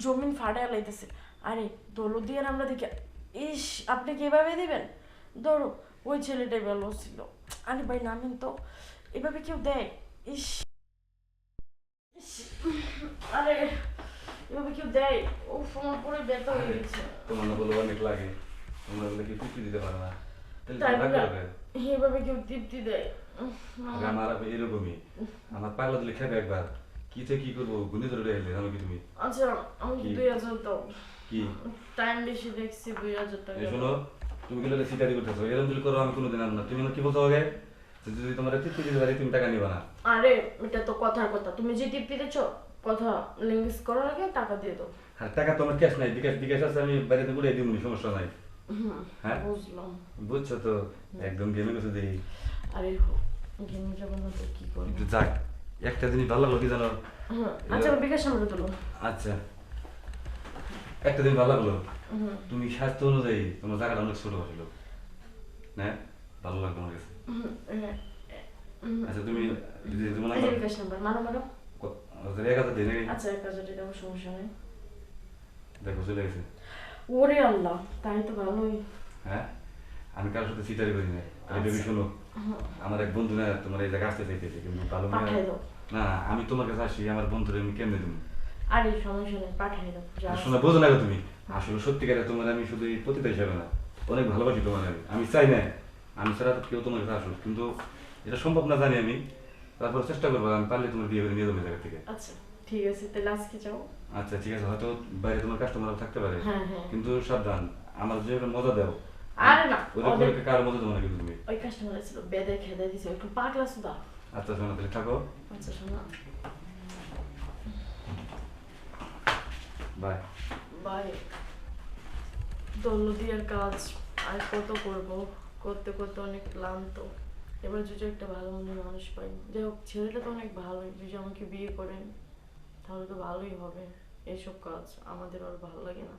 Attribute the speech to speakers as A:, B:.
A: জমিন ফাটায় লাইতেছে। আরে দৌলত দিয়ে আমরা দেখি, ইস আপনি কিভাবে দিবেন, ধরো ওই ছেলেটাই ভালো ছিল। আরে ভাই নামেন তো, এভাবে কেউ দেয়? ইস ইস, আরে এভাবে কেউ দেয়? ও ফোন করে ব্যথা হয়ে গেছে।
B: তোমার না বলবো অনেক লাগে, তোমরা বলে কি তৃপ্তি দিতে পারো না, তাহলে
A: তাই
B: তুমি রাগ
A: বলে
B: করবে।
A: এভাবে কেউ তৃপ্তি দেয়?
B: আগে আমার এরকমই, আমার পাগলা দিলে খেবে একবার, কি থেকে কি করবো গুনি ধরে এলে জানো কি তুমি?
A: আচ্ছা আমি
B: কি?
A: 2000 দাও।
B: কি
A: টাইম বেশি দেখছি, 2000 টাকা
B: এই
A: দাও।
B: শোনো, তুমি গেলে সিটারি করতেছো, এরকম যদি করো আমি কোনোদিন আনবো না। তুমি আমার কি বলছো আগে, যে যদি তোমার তৃপ্তি দিতে পারি তুমি টাকা নিবা না?
A: আরে এটা তো কথার কথা, তুমি যে টিপ দিতেছো, কথা লিঙ্গিস করার আগে টাকা দিয়ে দাও।
B: আর টাকা তো আমার ক্যাশ নাই, বিকাশ বিকাশ আছে, আমি বাড়িতে ঘুরে দিব, সমস্যা নাই। হ্যাঁ
A: বুঝলাম।
B: বুঝছো তো, একদম গেমে গেছে দেখি।
A: আরে গেমে যাবো না তো কি করবো?
B: একটু যাক, একটা জিনিস ভালো লাগলো কি জানো?
A: আচ্ছা বিকাশ আমরা তোলো।
B: আচ্ছা, একটা দিন ভালো লাগলো, তুমি স্বাস্থ্য অনুযায়ী তোমার জায়গাটা অনেক ছোট ছিল, হ্যাঁ ভালো লাগলো আমার কাছে। আচ্ছা তুমি যেমন
A: এই যে বিকাশ নাম্বার, মারো মারো।
B: 1000 দিই নাকি?
A: আচ্ছা 1000 টাকা সমস্যা নেই।
B: দেখো চলে গেছে।
A: ওরে আল্লাহ, তাই তো ভালোই।
B: হ্যাঁ, আমি কারোর সাথে চিটারি করি না। এই বেবি
A: আচ্ছা।
B: শোনো, আমার এক বন্ধু না তোমার এই জায়গায় আসতে চাইতেছে, কিন্তু ভালো মেয়ে।
A: পাঠাই দাও।
B: না আমি তোমার কাছে আসি, আমার বন্ধুরে আমি কেমনে দেবো?
A: আরে সমস্যা নেই, পাঠাই দাও যা।
B: শোনা বোঝো না গো তুমি, আসলে সত্যিকারে তোমার আমি শুধু এই পতিতা হিসাবে না, অনেক ভালোবাসি তোমার। আমি চাই না আমি ছাড়া তো কেউ তোমার কাছে আসুক, কিন্তু এটা সম্ভব না জানি আমি, তারপর চেষ্টা করবো, আমি পারলে তোমার বিয়ে করে নিয়ে যাবো এই জায়গা থেকে।
A: আচ্ছা ঠিক আছে, তাহলে আজকে যাও।
B: আচ্ছা ঠিক আছে, হয়তো বাইরে তোমার কাস্টমার থাকতে পারে,
A: হ্যাঁ হ্যাঁ।
B: কিন্তু সাবধান, আমার যে মজা দাও
A: আরে না,
B: ওদের
A: ওদের
B: করে কার মজা দেবো না কিন্তু তুমি।
A: ওই কাস্টমার ছিল বেদে খেদে দিছে, একটু পাগলা সুদা।
B: আচ্ছা শোনো তাহলে থাকো,
A: আচ্ছা শোনা,
B: বাই।
A: বাই। দৌলদিয়ার কাজ আর কত করব, করতে করতে অনেক ক্লান্ত। এবার যদি একটা ভালো মনের মানুষ পাই, যাই হোক ছেলেটা তো অনেক ভালোই, যদি আমাকে বিয়ে করেন তাহলে তো ভালোই হবে। এইসব কাজ আমাদের আর ভালো লাগে না।